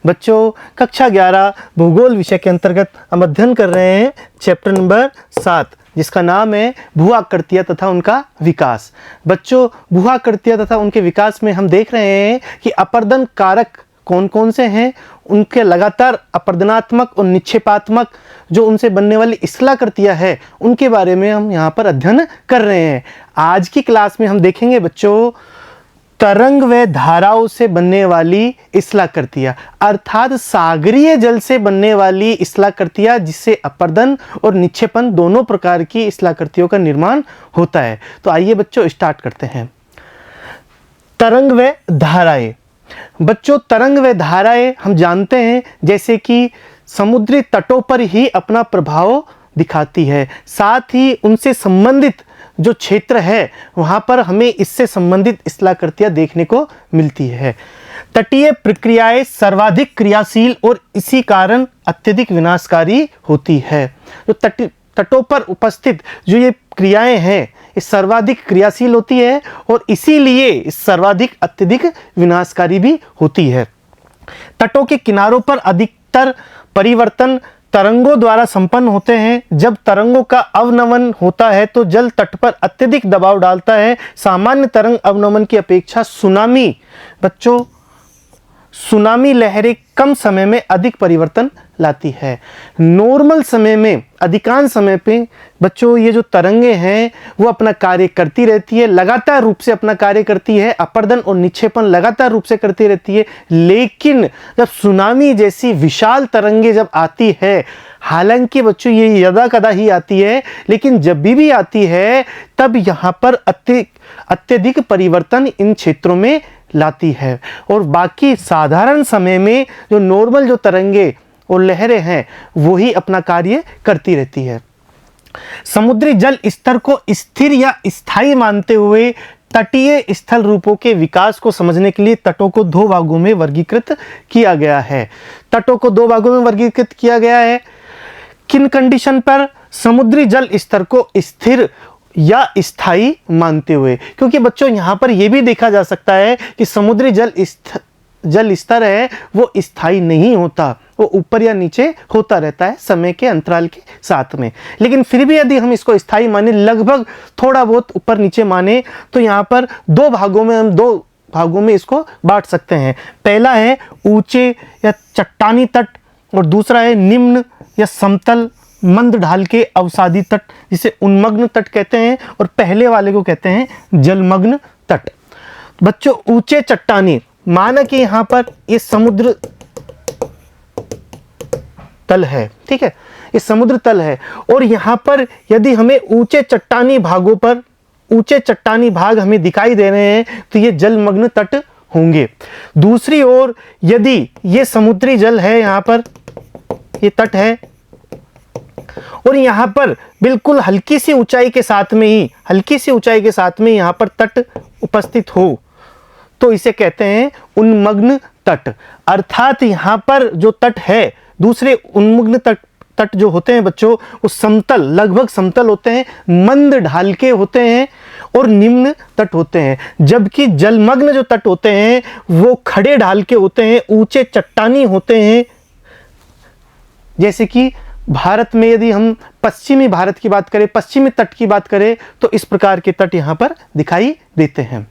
बच्चों कक्षा 11 भूगोल विषय के अंतर्गत हम अध्ययन कर रहे हैं चैप्टर नंबर 7 जिसका नाम है भू आकृतियाँ तथा उनका विकास। बच्चों भू आकृतियाँ तथा उनके विकास में हम देख रहे हैं कि अपर्दन कारक कौन कौन से हैं, उनके लगातार अपर्दनात्मक और निक्षेपात्मक जो उनसे बनने वाली स्थलाकृतियाँ है उनके बारे में हम यहाँ पर अध्ययन कर रहे हैं। आज की क्लास में हम देखेंगे बच्चों तरंग व धाराओं से बनने वाली स्थलाकृतियाँ, अर्थात सागरीय जल से बनने वाली स्थलाकृतियाँ जिससे अपर्दन और निक्षेपण दोनों प्रकार की स्थलाकृतियों का निर्माण होता है। तो आइए बच्चों स्टार्ट करते हैं। तरंग व धाराएं। बच्चों तरंग व धाराएं हम जानते हैं जैसे कि समुद्री तटों पर ही अपना प्रभाव दिखाती है, साथ ही उनसे संबंधित जो क्षेत्र है वहाँ पर हमें इससे संबंधित स्थलाकृतियाँ देखने को मिलती है। तटीय प्रक्रियाएं सर्वाधिक क्रियाशील और इसी कारण अत्यधिक विनाशकारी होती है। जो तटों पर उपस्थित जो ये क्रियाएं हैं ये सर्वाधिक क्रियाशील होती है और इसीलिए सर्वाधिक अत्यधिक विनाशकारी भी होती है। तटों के किनारों पर अधिकतर परिवर्तन तरंगों द्वारा संपन्न होते हैं। जब तरंगों का अवनमन होता है तो जल तट पर अत्यधिक दबाव डालता है। सामान्य तरंग अवनमन की अपेक्षा सुनामी लहरें कम समय में अधिक परिवर्तन लाती है। नॉर्मल समय में अधिकांश समय पे बच्चों ये जो तरंगे हैं वो अपना कार्य करती रहती है, लगातार रूप से अपना कार्य करती है, अपर्दन और निक्षेपण लगातार रूप से करती रहती है। लेकिन जब सुनामी जैसी विशाल तरंगे जब आती है, हालांकि बच्चों ये यदा कदा ही आती है, लेकिन जब भी आती है तब यहाँ पर अत्यधिक परिवर्तन इन क्षेत्रों में लाती है और बाकी साधारण समय में जो नॉर्मल जो तरंगे और लहरें हैं वो ही अपना कार्य करती रहती है। समुद्री जल स्तर को स्थिर या स्थायी मानते हुए तटीय स्थल रूपों के विकास को समझने के लिए तटों को दो भागों में वर्गीकृत किया गया है। तटों को दो भागों में वर्गीकृत किया गया है। किन कंडीशन पर? समुद्री जल स्तर को स्थिर या स्थायी मानते हुए, क्योंकि बच्चों यहाँ पर यह भी देखा जा सकता है कि समुद्री जल स्तर है वो स्थायी नहीं होता, वो ऊपर या नीचे होता रहता है समय के अंतराल के साथ में। लेकिन फिर भी यदि हम इसको स्थायी माने, लगभग थोड़ा बहुत ऊपर नीचे माने, तो यहाँ पर दो भागों में इसको बांट सकते हैं। पहला है ऊंचे या चट्टानी तट और दूसरा है निम्न या समतल मंद ढाल के अवसादी तट जिसे उन्मग्न तट कहते हैं और पहले वाले को कहते हैं जलमग्न तट। बच्चों ऊंचे चट्टानी, माना कि यहाँ पर ये समुद्र तल है, ठीक है, ये समुद्र तल है और यहाँ पर यदि हमें ऊंचे चट्टानी भाग हमें दिखाई दे रहे हैं तो ये जलमग्न तट होंगे। दूसरी ओर यदि ये समुद्री जल है, यहाँ पर ये तट है और यहाँ पर बिल्कुल हल्की सी ऊंचाई के साथ में यहाँ पर तट उपस्थित हो तो इसे कहते हैं उन्मग्न तट। अर्थात यहाँ पर जो तट है, दूसरे उन्मग्न तट जो होते हैं बच्चों वो समतल, लगभग समतल होते हैं, मंद ढाल के होते हैं और निम्न तट होते हैं, जबकि जलमग्न जो तट होते हैं वो खड़े ढाल के होते हैं, ऊंचे चट्टानी होते हैं। जैसे कि भारत में यदि हम पश्चिमी भारत की बात करें, पश्चिमी तट की बात करें तो इस प्रकार के तट यहाँ पर दिखाई देते हैं।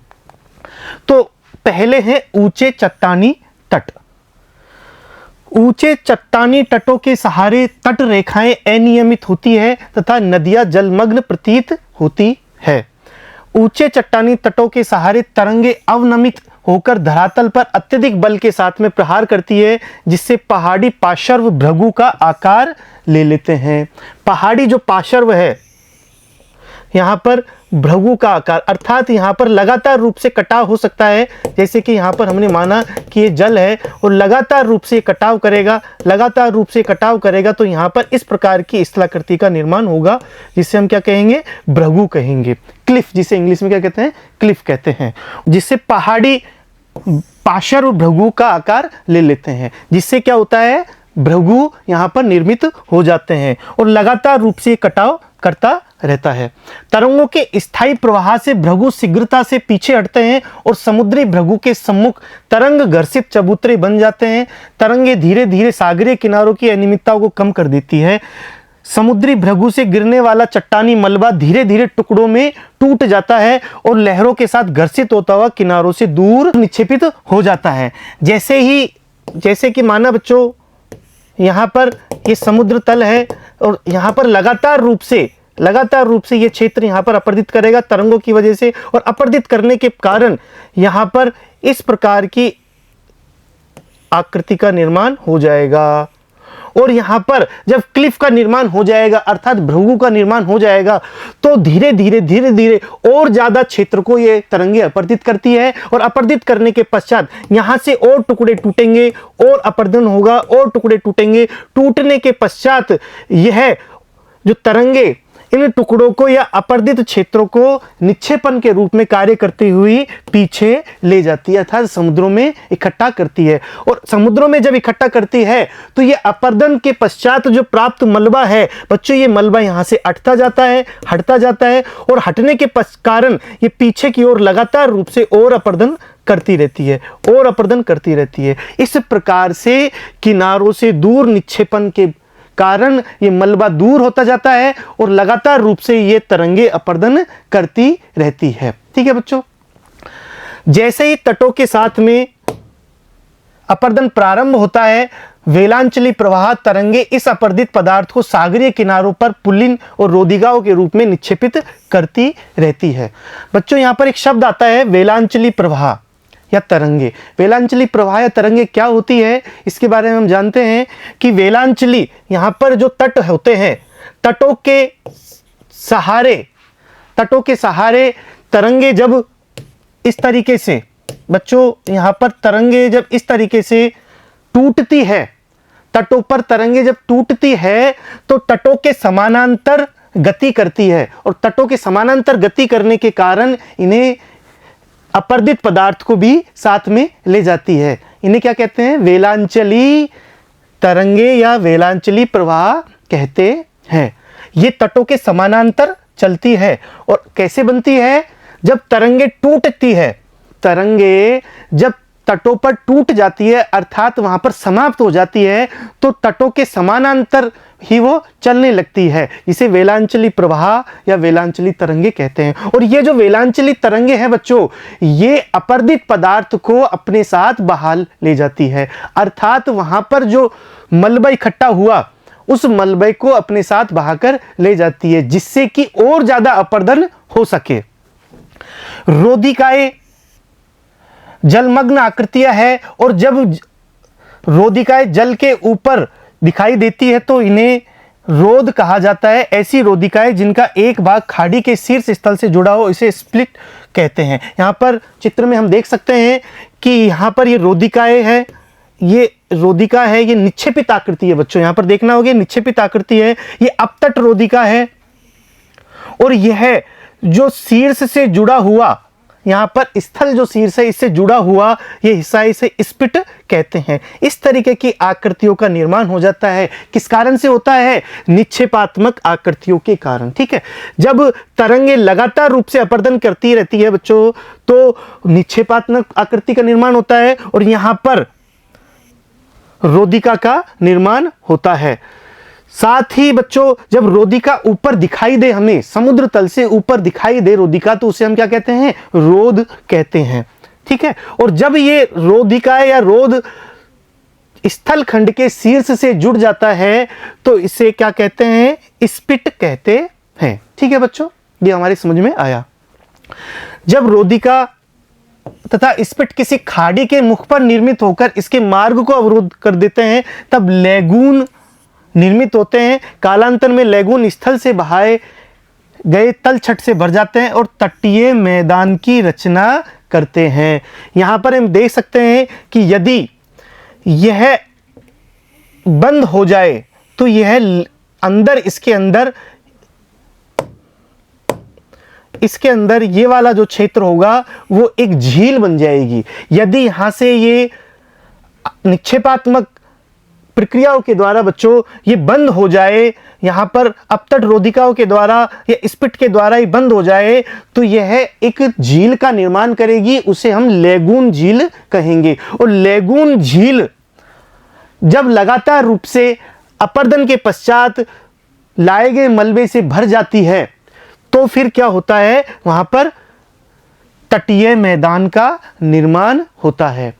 तो पहले हैं ऊंचे चट्टानी तट। ऊंचे चट्टानी तटों के सहारे तट रेखाएं अनियमित होती है तथा नदियां जलमग्न प्रतीत होती है। ऊंचे चट्टानी तटों के सहारे तरंगे अवनमित होकर धरातल पर अत्यधिक बल के साथ में प्रहार करती है जिससे पहाड़ी पार्श्व भृगु का आकार ले लेते हैं। पहाड़ी जो पार्श्व है यहाँ पर भृगु का आकार, अर्थात यहाँ पर लगातार रूप से कटाव हो सकता है। जैसे कि यहाँ पर हमने माना कि ये जल है और लगातार रूप से कटाव करेगा तो यहाँ पर इस प्रकार की स्थलाकृति का निर्माण होगा जिसे हम क्या कहेंगे? भृगु कहेंगे, क्लिफ, जिसे इंग्लिश में क्या कहते हैं? क्लिफ कहते हैं, जिससे पहाड़ी पार्श्व भृगु का आकार ले लेते हैं, जिससे क्या होता है? भृगु यहाँ पर निर्मित हो जाते हैं और लगातार रूप से कटाव करता रहता है। तरंगों के स्थायी प्रवाह से भृगु शीघ्रता से पीछे हटते हैं और समुद्री भृगु के सम्मुख तरंग घर्षित चबूतरे बन जाते हैं। तरंगे धीरे धीरे सागरीय किनारों की अनियमितताओं को कम कर देती है। समुद्री भृगु से गिरने वाला चट्टानी मलबा धीरे धीरे टुकड़ों में टूट जाता है और लहरों के साथ घर्षित होता हुआ किनारों से दूर निक्षेपित हो जाता है। जैसे कि माना बच्चों, यहाँ पर ये समुद्र तल है और यहाँ पर लगातार रूप से ये क्षेत्र यहाँ पर अपरदित करेगा तरंगों की वजह से, और अपरदित करने के कारण यहाँ पर इस प्रकार की आकृति का निर्माण हो जाएगा। और यहाँ पर जब क्लिफ का निर्माण हो जाएगा अर्थात भृगु का निर्माण हो जाएगा तो धीरे धीरे और ज्यादा क्षेत्र को ये तरंगे अपरदित करती है, और अपरदित करने के पश्चात यहाँ से और टुकड़े टूटेंगे और अपरदन होगा और टुकड़े टूटेंगे। टूटने के पश्चात यह जो तरंगे इन टुकड़ों को या अपरदित क्षेत्रों को निक्षेपण के रूप में कार्य करती हुई पीछे ले जाती है अर्थात समुद्रों में इकट्ठा करती है। और समुद्रों में जब इकट्ठा करती है तो ये अपरदन के पश्चात जो प्राप्त मलबा है बच्चों, ये मलबा यहाँ से हटता जाता है और हटने के कारण ये पीछे की ओर लगातार रूप से और अपरदन करती रहती है। इस प्रकार से किनारों से दूर निक्षेपण के कारण ये मलबा दूर होता जाता है और लगातार रूप से ये तरंगे अपरदन करती रहती है। ठीक है बच्चों, जैसे ही तटों के साथ में अपरदन प्रारंभ होता है, वेलांचली प्रवाह तरंगे इस अपरदित पदार्थ को सागरीय किनारों पर पुल्लिन और रोदिगाओं के रूप में निक्षेपित करती रहती है। बच्चों, यहां पर एक शब्द आता है वेलांचली प्रवाह या तरंगे। वेलांचली प्रवाह या तरंगे क्या होती है, इसके बारे में हम जानते हैं कि वेलांचली यहाँ पर जो तट होते हैं, तटों के सहारे तरंगे जब इस तरीके से बच्चों, यहाँ पर तरंगे जब इस तरीके से टूटती है, तटों पर तरंगे जब टूटती है तो तटों के समानांतर गति करती है, और तटों के समानांतर गति करने के कारण इन्हें अपरदित पदार्थ को भी साथ में ले जाती है। इन्हें क्या कहते हैं? वेलांचली तरंगे या वेलांचली प्रवाह कहते हैं। ये तटों के समानांतर चलती है और कैसे बनती है? जब तरंगे टूटती है, तरंगे जब तटों पर टूट जाती है अर्थात वहां पर समाप्त हो जाती है तो तटों के समानांतर ही वो चलने लगती है। इसे वेलांचली प्रवाह या वेलांचली तरंगे कहते हैं। और ये जो वेलांचली तरंगे हैं बच्चों, ये अपरदित पदार्थ को अपने साथ बहा ले जाती है, अर्थात वहां पर जो मलबा इकट्ठा हुआ उस मलबे को अपने साथ बहाकर ले जाती है, जिससे कि और ज्यादा अपरदन हो सके। रोधिकाएं जलमग्न आकृतियां है और जब रोधिकाएं जल के ऊपर दिखाई देती है तो इन्हें रोध कहा जाता है। ऐसी रोधिकाएं जिनका एक भाग खाड़ी के शीर्ष स्थल से जुड़ा हो इसे स्प्लिट कहते हैं। यहाँ पर चित्र में हम देख सकते हैं कि यहाँ पर ये रोधिकाएं है, ये रोधिका है, ये निक्षेपित आकृति है बच्चों, यहाँ पर देखना होगा निक्षेपित आकृति है। ये अपतट रोधिका है और यह जो शीर्ष से जुड़ा हुआ, यहाँ पर स्थल जो शीर्ष है इससे जुड़ा हुआ ये हिस्सा, इसे स्पिट कहते हैं। इस तरीके की आकृतियों का निर्माण हो जाता है। किस कारण से होता है? निक्षेपात्मक आकृतियों के कारण। ठीक है, जब तरंगे लगातार रूप से अपरदन करती रहती है बच्चों तो निक्षेपात्मक आकृति का निर्माण होता है और यहाँ पर रोधिका का निर्माण होता है। साथ ही बच्चों जब रोधिका ऊपर दिखाई दे, हमें समुद्र तल से ऊपर दिखाई दे रोधिका, तो उसे हम क्या कहते हैं? रोध कहते हैं। ठीक है, और जब ये रोधिका या रोध स्थल खंड के शीर्ष से जुड़ जाता है तो इसे क्या कहते हैं? स्पिट कहते हैं। ठीक है बच्चों, ये हमारी समझ में आया। जब रोधिका तथा स्पिट किसी खाड़ी के मुख पर निर्मित होकर इसके मार्ग को अवरुद्ध कर देते हैं तब लैगून निर्मित होते हैं। कालांतर में लैगून स्थल से बहाए गए तलछट से भर जाते हैं और तटीय मैदान की रचना करते हैं। यहाँ पर हम देख सकते हैं कि यदि यह बंद हो जाए तो यह अंदर इसके अंदर ये वाला जो क्षेत्र होगा वो एक झील बन जाएगी। यदि यहाँ से ये निक्षेपात्मक प्रक्रियाओं के द्वारा बच्चों ये बंद हो जाए, यहाँ पर अपतट रोधिकाओं के द्वारा या स्पिट के द्वारा ही बंद हो जाए, तो यह एक झील का निर्माण करेगी, उसे हम लेगून झील कहेंगे। और लेगून झील जब लगातार रूप से अपर्दन के पश्चात लाए गए मलबे से भर जाती है, तो फिर क्या होता है, वहां पर तटीय मैदान का निर्माण होता है।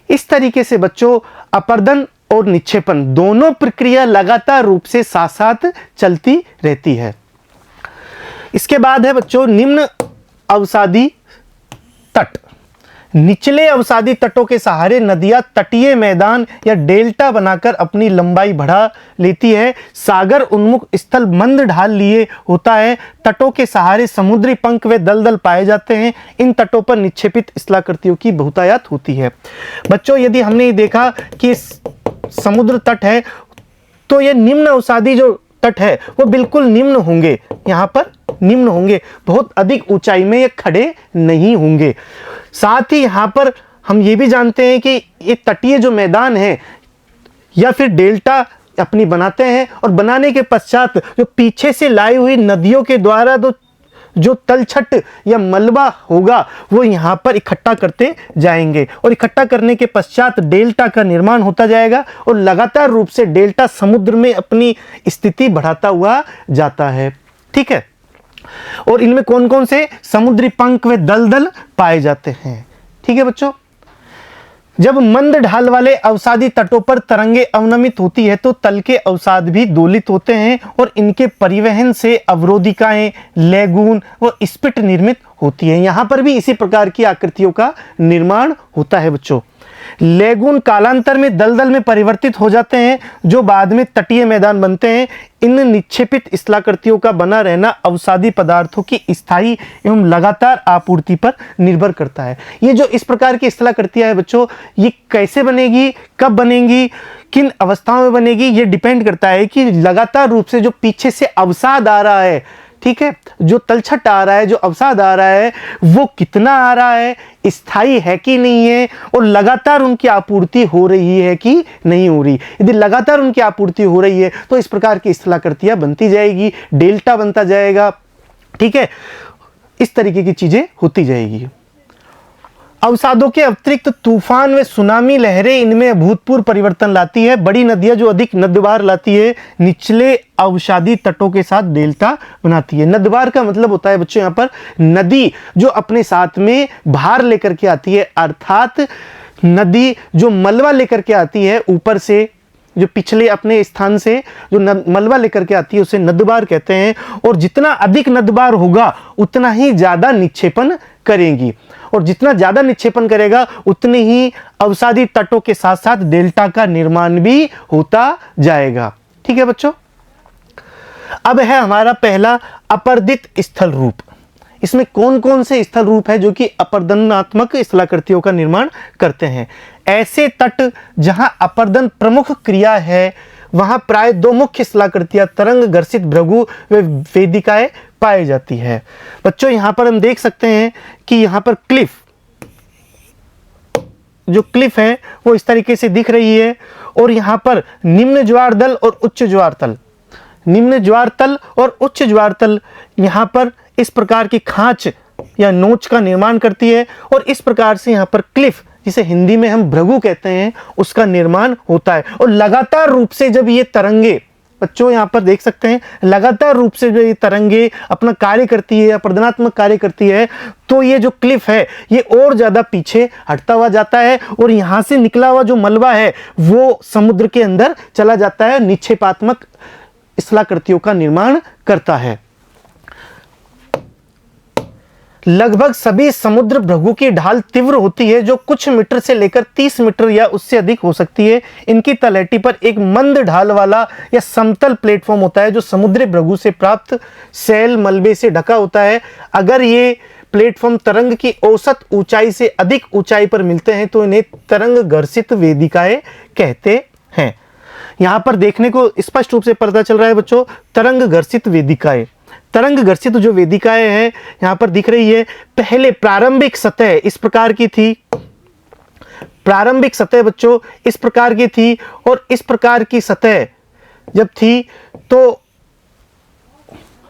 इस तरीके से बच्चों अपर्दन और निक्षेपण दोनों प्रक्रिया लगातार रूप से साथ साथ चलती रहती है। इसके बाद है बच्चों निम्न अवसादी तट। निचले अवसादी तटों के सहारे नदियां तटीय मैदान या डेल्टा बनाकर अपनी लंबाई बढ़ा लेती है। सागर उन्मुख स्थल मंद ढाल लिए होता है। तटों के सहारे समुद्री पंख व दलदल पाए जाते हैं। इन तटों पर निक्षेपित स्थलाकृतियों की बहुतायत होती है। बच्चों यदि हमने देखा कि समुद्र तट है, तो ये निम्न अवसादी जो तट है वो बिल्कुल निम्न होंगे, यहाँ पर निम्न होंगे, बहुत अधिक ऊंचाई में ये खड़े नहीं होंगे। साथ ही यहाँ पर हम ये भी जानते हैं कि ये तटीय जो मैदान है या फिर डेल्टा अपनी बनाते हैं, और बनाने के पश्चात जो पीछे से लाई हुई नदियों के द्वारा जो तलछट या मलबा होगा वो यहाँ पर इकट्ठा करते जाएंगे, और इकट्ठा करने के पश्चात डेल्टा का निर्माण होता जाएगा, और लगातार रूप से डेल्टा समुद्र में अपनी स्थिति बढ़ाता हुआ जाता है। ठीक है, और इनमें कौन कौन से समुद्री पंख व दलदल पाए जाते हैं। ठीक है बच्चों, जब मंद ढाल वाले अवसादी तटों पर तरंगे अवनमित होती है तो तल के अवसाद भी दोलित होते हैं, और इनके परिवहन से अवरोधिकाएं, लेगून व स्पिट निर्मित होती है। यहां पर भी इसी प्रकार की आकृतियों का निर्माण होता है बच्चों। लेगून कालांतर में दलदल में परिवर्तित हो जाते हैं, जो बाद में तटीय मैदान बनते हैं। इन निक्षेपित स्थलाकृतियों का बना रहना अवसादी पदार्थों की स्थायी एवं लगातार आपूर्ति पर निर्भर करता है। ये जो इस प्रकार की स्थलाकृतियां है बच्चों, ये कैसे बनेगी, कब बनेगी, किन अवस्थाओं में बनेगी, ये डिपेंड करता है कि लगातार रूप से जो पीछे से अवसाद आ रहा है, ठीक है, जो तलछट आ रहा है, जो अवसाद आ रहा है, वो कितना आ रहा है, स्थायी है कि नहीं है, और लगातार उनकी आपूर्ति हो रही है कि नहीं हो रही। यदि लगातार उनकी आपूर्ति हो रही है तो इस प्रकार की स्थलाकृतियां बनती जाएगी, डेल्टा बनता जाएगा। ठीक है, इस तरीके की चीजें होती जाएगी। अवसादों के अतिरिक्त तूफान व सुनामी लहरें इनमें अभूतपूर्व परिवर्तन लाती है। बड़ी नदियां जो अधिक नदवार लाती है, निचले अवसादी तटों के साथ डेल्टा बनाती है। नदवार का मतलब होता है बच्चों यहाँ पर नदी जो अपने साथ में भार लेकर के आती है, अर्थात नदी जो मलबा लेकर के आती है ऊपर से, जो पिछले अपने स्थान से जो मलबा लेकर के आती है उसे नदबार कहते हैं। और जितना अधिक नदबार होगा उतना ही ज्यादा निक्षेपण करेंगी, और जितना ज्यादा निक्षेपण करेगा उतने ही अवसादी तटों के साथ साथ डेल्टा का निर्माण भी होता जाएगा। ठीक है बच्चों, अब है हमारा पहला अपर्दित स्थल रूप। इसमें कौन कौन से स्थल रूप है जो कि अपर्दनात्मक स्थलाकृतियों का निर्माण करते हैं। ऐसे तट जहां अपर्दन प्रमुख क्रिया है वहां प्राय दो मुख्य स्थलाकृतियां तरंग घर्षित भृगु व वेदिकाएं पाई जाती है। बच्चों यहां पर हम देख सकते हैं कि यहां पर क्लिफ, जो क्लिफ है वो इस तरीके से दिख रही है, और यहां पर निम्न ज्वार दल और उच्च ज्वार तल, निम्न ज्वार तल और उच्च ज्वार तल यहां पर इस प्रकार की खांच या नोच का निर्माण करती है, और इस प्रकार से यहां पर क्लिफ, जिसे हिंदी में हम भृगु कहते हैं, उसका निर्माण होता है। और लगातार रूप से जब ये तरंगे, बच्चों यहां पर देख सकते हैं, लगातार रूप से जो ये तरंगे अपना कार्य करती है, अपर्दनात्मक कार्य करती है, तो ये जो क्लिफ है ये और ज्यादा पीछे हटता हुआ जाता है, और यहां से निकला हुआ जो मलबा है वो समुद्र के अंदर चला जाता है, निक्षेपात्मक स्थलाकृतियों का निर्माण करता है। लगभग सभी समुद्र भृगु की ढाल तीव्र होती है, जो कुछ मीटर से लेकर 30 मीटर या उससे अधिक हो सकती है। इनकी तलहटी पर एक मंद ढाल वाला या समतल प्लेटफॉर्म होता है, जो समुद्री भृगु से प्राप्त सैल मलबे से ढका होता है। अगर ये प्लेटफॉर्म तरंग की औसत ऊंचाई से अधिक ऊंचाई पर मिलते हैं तो इन्हें तरंग घर्षित वेदिकाएं कहते हैं। यहां पर देखने को स्पष्ट रूप से पता चल रहा है बच्चों, तरंग घर्षित वेदिकाएं, तरंग घर्षित जो वेदिकाएं हैं यहां पर दिख रही है। पहले प्रारंभिक सतह इस प्रकार की थी, प्रारंभिक सतह बच्चों इस प्रकार की थी, और इस प्रकार की सतह जब थी तो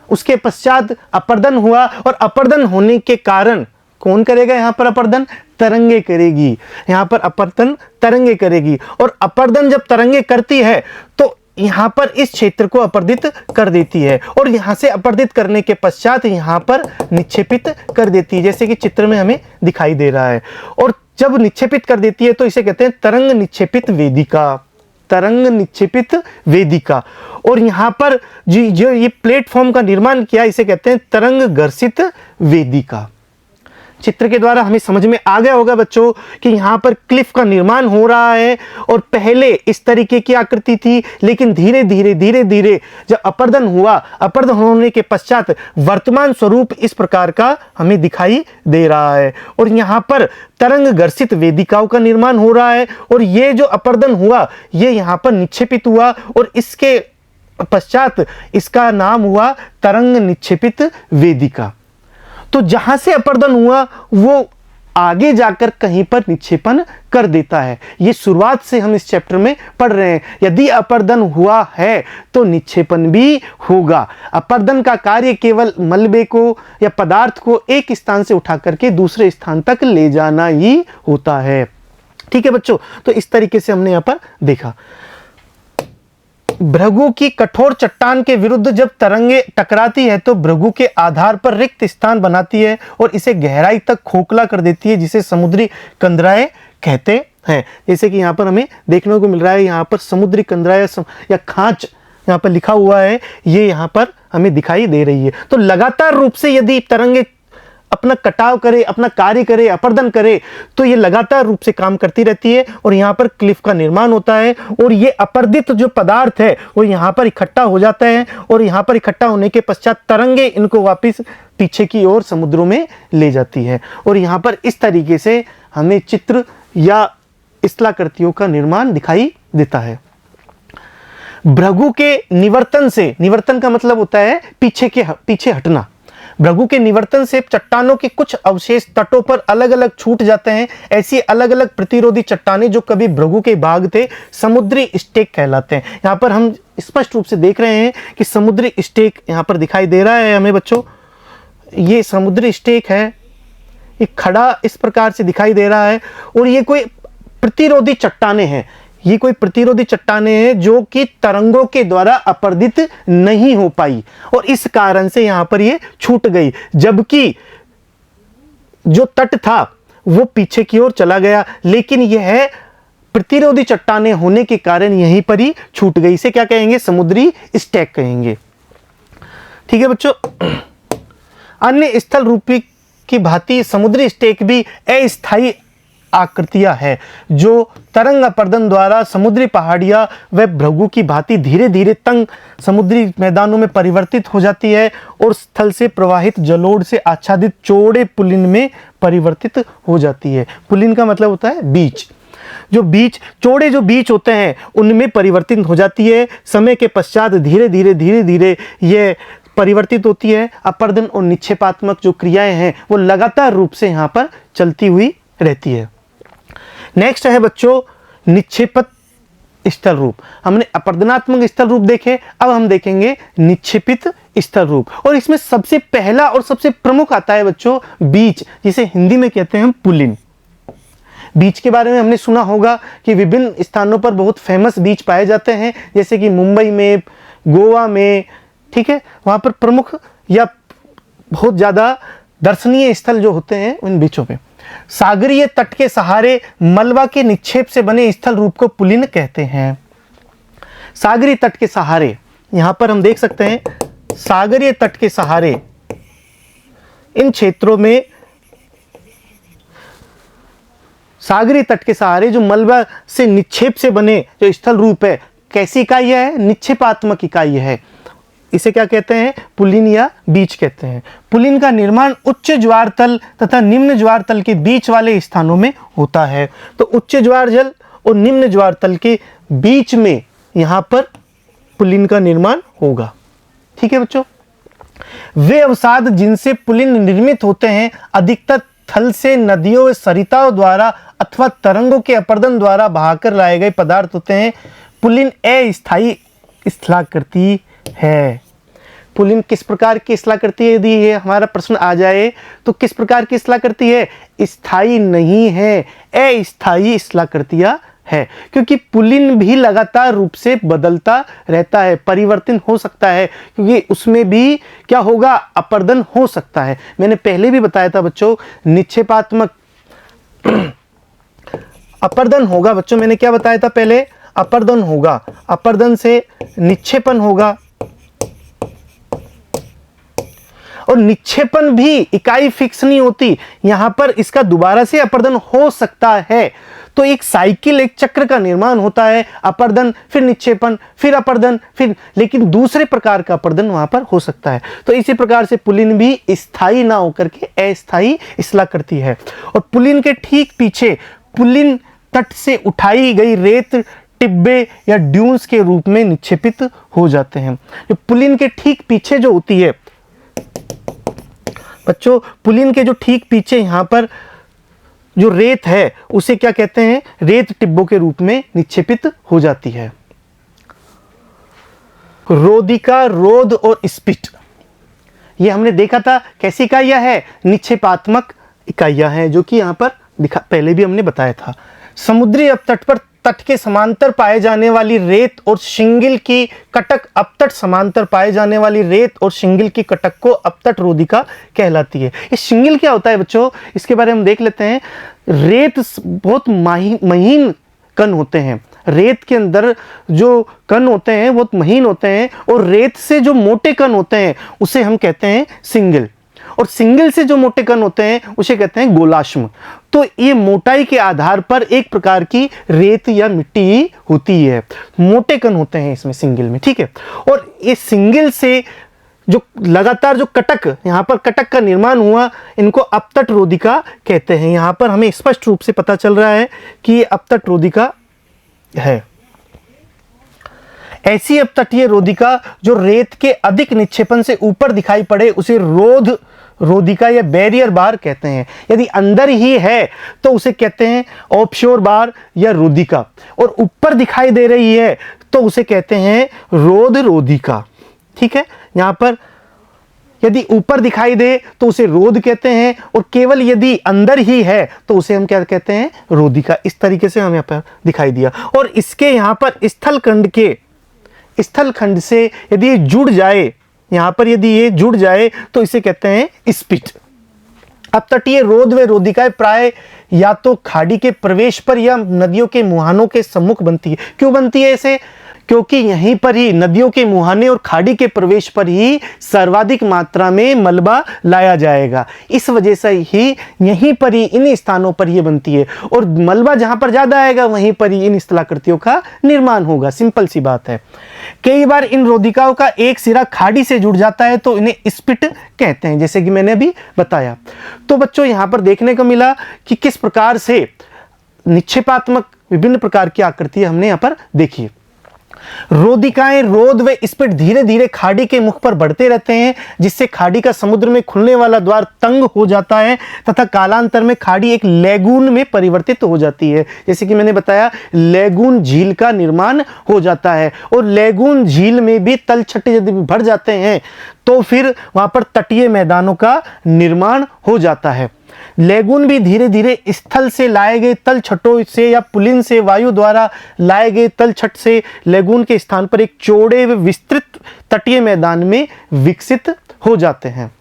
उसके पश्चात अपर्दन हुआ, और अपर्दन होने के कारण कौन करेगा यहां पर अपर्दन? तरंगे करेगी। यहां पर अपर्दन तरंगे करेगी, और अपर्दन जब तरंगे करती है तो यहां पर इस क्षेत्र को अपर्दित कर देती है, और यहां से अपर्दित करने के पश्चात यहां पर निक्षेपित कर देती है, जैसे कि चित्र में हमें दिखाई दे रहा है। और जब निक्षेपित कर देती है तो इसे कहते हैं तरंग निक्षेपित वेदिका, तरंग निक्षेपित वेदिका। और यहां पर जो ये प्लेटफॉर्म का निर्माण किया इसे कहते हैं तरंग घर्षित वेदिका। चित्र के द्वारा हमें समझ में आ गया होगा बच्चों कि यहाँ पर क्लिफ का निर्माण हो रहा है, और पहले इस तरीके की आकृति थी, लेकिन धीरे धीरे जब अपर्दन हुआ, अपर्दन होने के पश्चात वर्तमान स्वरूप इस प्रकार का हमें दिखाई दे रहा है। और यहाँ पर तरंग घर्षित वेदिकाओं का निर्माण हो रहा है, और ये जो अपर्दन हुआ ये यहाँ पर निक्षेपित हुआ, और इसके पश्चात इसका नाम हुआ तरंग निक्षेपित वेदिका। तो जहां से अपर्दन हुआ वो आगे जाकर कहीं पर निक्षेपण कर देता है। ये शुरुआत से हम इस चैप्टर में पढ़ रहे हैं। यदि अपर्दन हुआ है तो निक्षेपण भी होगा। अपर्दन का कार्य केवल मलबे को या पदार्थ को एक स्थान से उठा करके दूसरे स्थान तक ले जाना ही होता है। ठीक है बच्चों, तो इस तरीके से हमने यहां पर देखा। भृगु की कठोर चट्टान के विरुद्ध जब तरंगे टकराती है तो भृगु के आधार पर रिक्त स्थान बनाती है और इसे गहराई तक खोखला कर देती है, जिसे समुद्री कंदराएं कहते हैं। जैसे कि यहाँ पर हमें देखने को मिल रहा है, यहाँ पर समुद्री कंदराएं या खांच यहाँ पर लिखा हुआ है, ये यहाँ पर हमें दिखाई दे रही है। तो लगातार रूप से यदि तरंगे अपना कटाव करे, अपना कार्य करे, अपर्दन करे, तो ये लगातार रूप से काम करती रहती है और यहाँ पर क्लिफ का निर्माण होता है, और ये अपर्दित जो पदार्थ है वो यहाँ पर इकट्ठा हो जाता है, और यहाँ पर इकट्ठा होने के पश्चात तरंगे इनको वापस पीछे की ओर समुद्रों में ले जाती है। और यहाँ पर इस तरीके से हमें चित्र या स्थलाकृतियों का निर्माण दिखाई देता है। भृगु के निवर्तन से, निवर्तन का मतलब होता है पीछे हटना। भृगु के निवर्तन से चट्टानों के कुछ अवशेष तटों पर अलग अलग छूट जाते हैं। ऐसी अलग अलग प्रतिरोधी चट्टानें जो कभी भृगु के भाग थे समुद्री स्टेक कहलाते हैं। यहाँ पर हम स्पष्ट रूप से देख रहे हैं कि समुद्री स्टेक यहाँ पर दिखाई दे रहा है हमें बच्चों। ये समुद्री स्टेक है, ये खड़ा इस प्रकार से दिखाई दे रहा है, और ये कोई प्रतिरोधी चट्टानें हैं। ये कोई प्रतिरोधी चट्टानें हैं जो कि तरंगों के द्वारा अपर्दित नहीं हो पाई, और इस कारण से यहां पर ये छूट गई, जबकि जो तट था वो पीछे की ओर चला गया, लेकिन यह प्रतिरोधी चट्टानें होने के कारण यहीं पर ही छूट गई। इसे क्या कहेंगे? समुद्री स्टैक कहेंगे। ठीक है बच्चों, अन्य स्थल रूपी की भांति समुद्री स्टेक भी अस्थायी आकृतियां है जो तरंग अपर्दन द्वारा समुद्री पहाड़ियां व भृगु की भांति धीरे धीरे तंग समुद्री मैदानों में परिवर्तित हो जाती है और स्थल से प्रवाहित जलोढ़ से आच्छादित चौड़े पुलिन में परिवर्तित हो जाती है। पुलिन का मतलब होता है बीच। जो बीच, चौड़े जो बीच होते हैं उनमें परिवर्तित हो जाती है। समय के पश्चात धीरे धीरे ये परिवर्तित होती है। अपर्दन और निक्षेपात्मक जो क्रियाएं हैं वो लगातार रूप से यहाँ पर चलती हुई रहती है। नेक्स्ट है बच्चों निक्षेपत स्थल रूप। हमने अपर्दनात्मक स्थल रूप देखे, अब हम देखेंगे निक्षेपित स्थल रूप। और इसमें सबसे पहला और सबसे प्रमुख आता है बच्चों बीच, जिसे हिंदी में कहते हैं पुलिन। बीच के बारे में हमने सुना होगा कि विभिन्न स्थानों पर बहुत फेमस बीच पाए जाते हैं, जैसे कि मुंबई में, गोवा में, ठीक है, वहां पर प्रमुख या बहुत ज्यादा दर्शनीय स्थल जो होते हैं उन बीचों पे। सागरीय तट के सहारे मलबा के निक्षेप से बने स्थल रूप को पुलिन कहते हैं। सागरीय तट के सहारे, यहां पर हम देख सकते हैं सागरीय तट के सहारे, इन क्षेत्रों में सागरीय तट के सहारे जो मलबा से निक्षेप से बने जो स्थल रूप है, कैसी इकाई है? निक्षेपात्मक इकाई है। इसे क्या कहते हैं? पुलिन या बीच कहते हैं। पुलिन का निर्माण उच्च ज्वार तल तथा निम्न ज्वार तल के बीच वाले स्थानों में होता है। तो उच्च ज्वार जल और निम्न ज्वार तल के बीच में यहां पर पुलिन का निर्माण होगा। ठीक है बच्चों, वे अवसाद जिनसे पुलिन निर्मित होते हैं अधिकतर स्थल से नदियों व सरिताओं द्वारा अथवा तरंगों के अपर्दन द्वारा बहाकर लाए गए पदार्थ होते हैं। पुलिन अस्थायी स्थलाकृति है। पुलिन किस प्रकार की स्थलाकृति है? यदि ये हमारा प्रश्न आ जाए तो किस प्रकार की स्थलाकृति है? स्थायी नहीं है, अस्थायी स्थलाकृतियां है, क्योंकि पुलिन भी लगातार रूप से बदलता रहता है, परिवर्तन हो सकता है, क्योंकि उसमें भी क्या होगा? अपर्दन हो सकता है। मैंने पहले भी बताया था बच्चों, निक्षेपात्मक अपर्दन होगा। बच्चों मैंने क्या बताया था पहले? अपर्दन होगा, अपर्दन से निक्षेपण होगा, और निक्षेपण भी इकाई फिक्स नहीं होती, यहां पर इसका दोबारा से अपर्दन हो सकता है। तो एक साइकिल, एक चक्र का निर्माण होता है, अपर्दन फिर निक्षेपण फिर अपर्दन फिर, लेकिन दूसरे प्रकार का अपर्दन वहां पर हो सकता है। तो इसी प्रकार से पुलिन भी स्थायी ना होकर के अस्थायी स्थलाकृति है। और पुलिन के ठीक पीछे पुलिन तट से उठाई गई रेत टिब्बे या ड्यून्स के रूप में निक्षेपित हो जाते हैं। जो पुलिन के ठीक पीछे जो होती है बच्चों, पुलिन के जो ठीक पीछे यहां पर जो रेत है उसे क्या कहते हैं? रेत टिब्बों के रूप में निक्षेपित हो जाती है। रोदिका, रोध और स्पिट, ये हमने देखा था कैसी इकाइयां है? निक्षेपात्मक इकाइयां हैं, जो कि यहां पर पहले भी हमने बताया था। समुद्री अपतट पर तट के समांतर पाए जाने वाली रेत और शिंगिल की कटक, अपतट समांतर पाए जाने वाली रेत और शिंगिल की कटक को अपतट रोदिका कहलाती है। ये शिंगिल क्या होता है बच्चों? इसके बारे में हम देख लेते हैं। रेत बहुत महीन कण होते हैं, रेत के अंदर जो कण होते हैं बहुत महीन होते हैं, और रेत से जो मोटे कण होते हैं उसे हम कहते हैं सिंगिल, और सिंगल से जो मोटे कण होते हैं उसे कहते हैं गोलाश्म। तो ये मोटाई के आधार पर एक प्रकार की रेत या मिट्टी होती है, मोटे कण होते हैं इसमें सिंगल में, ठीक है। और ये सिंगल से जो लगातार जो कटक, यहां पर कटक का निर्माण हुआ, इनको अपतट रोदिका कहते हैं। यहां पर हमें स्पष्ट रूप से पता चल रहा है कि ये अपतट रोदिका है। ऐसी अपतटीय रोदिका जो रेत के अधिक निक्षेपण से ऊपर दिखाई पड़े उसे रोध रोदिका या बैरियर बार कहते हैं। यदि अंदर ही है तो उसे कहते हैं ऑफशोर बार या रोदिका, और ऊपर दिखाई दे रही है तो उसे कहते हैं रोध रोदिका, ठीक है। यहां पर यदि ऊपर दिखाई दे तो उसे रोध कहते हैं, और केवल यदि अंदर ही है तो उसे हम क्या कहते हैं? रोदिका। इस तरीके से हमें यहाँ पर दिखाई दिया। और इसके यहां पर स्थलखंड से यदि ये जुड़ जाए, यहां पर यदि ये जुड़ जाए तो इसे कहते हैं स्पिट। अपतटीय रोध व रोदिकाएं प्राय या तो खाड़ी के प्रवेश पर या नदियों के मुहानों के सम्मुख बनती है। क्यों बनती है ऐसे? क्योंकि यहीं पर ही नदियों के मुहाने और खाड़ी के प्रवेश पर ही सर्वाधिक मात्रा में मलबा लाया जाएगा। इस वजह से ही यहीं पर ही इन स्थानों पर ही बनती है, और मलबा जहां पर ज्यादा आएगा वहीं पर ही इन स्थलाकृतियों का निर्माण होगा। सिंपल सी बात है। कई बार इन रोदिकाओं का एक सिरा खाड़ी से जुड़ जाता है तो इन्हें स्पिट कहते हैं, जैसे कि मैंने अभी बताया। तो बच्चों यहां पर देखने को मिला कि किस प्रकार से निक्षेपात्मक विभिन्न प्रकार की आकृतियां हमने यहां पर देखी। रोदिकाएं, रोध व स्पिट धीरे धीरे खाड़ी के मुख पर बढ़ते रहते हैं, जिससे खाड़ी का समुद्र में खुलने वाला द्वार तंग हो जाता है तथा कालांतर में खाड़ी एक लेगून में परिवर्तित हो जाती है। जैसे कि मैंने बताया, लेगून झील का निर्माण हो जाता है, और लेगून झील में भी तलछट यदि भर जाते हैं तो फिर वहां पर तटीय मैदानों का निर्माण हो जाता है। लेगून भी धीरे धीरे स्थल से लाए गए तलछटों से या पुलिन से वायु द्वारा लाए गए तलछट से लेगून के स्थान पर एक चौड़े व विस्तृत तटीय मैदान में विकसित हो जाते हैं।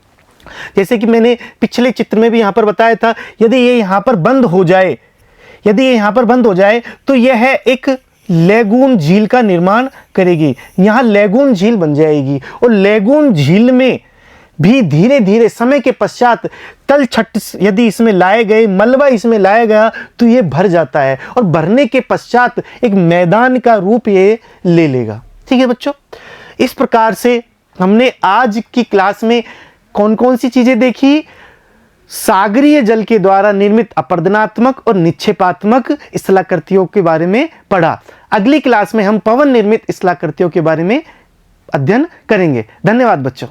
जैसे कि मैंने पिछले चित्र में भी यहां पर बताया था, यदि ये यहां पर बंद हो जाए, तो यह एक लेगून झील का निर्माण करेगी। यहां लेगून झील बन जाएगी, और लेगून झील में भी धीरे धीरे समय के पश्चात तलछट यदि इसमें लाए गए, मलबा इसमें लाया गया तो ये भर जाता है, और भरने के पश्चात एक मैदान का रूप ये ले लेगा। ठीक है बच्चों, इस प्रकार से हमने आज की क्लास में कौन कौन सी चीजें देखी? सागरीय जल के द्वारा निर्मित अपर्दनात्मक और निक्षेपात्मक स्थलाकृतियों के बारे में पढ़ा। अगली क्लास में हम पवन निर्मित स्थलाकृतियों के बारे में अध्ययन करेंगे। धन्यवाद बच्चों।